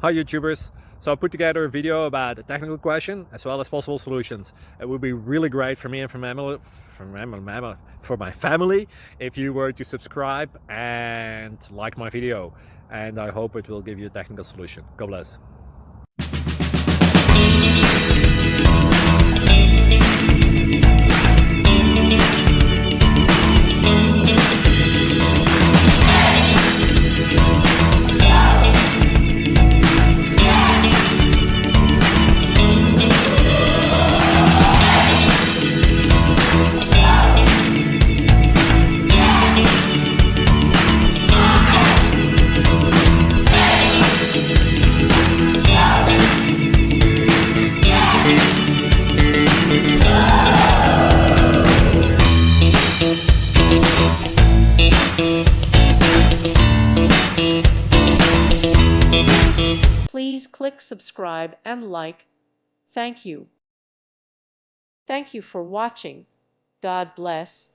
Hi YouTubers! So I put together a video about a technical question as well as possible solutions. It would be really great for me and for my family if you were to subscribe and like my video, and I hope it will give you a technical solution. God bless. Please click subscribe and like. Thank you. Thank you for watching. God bless.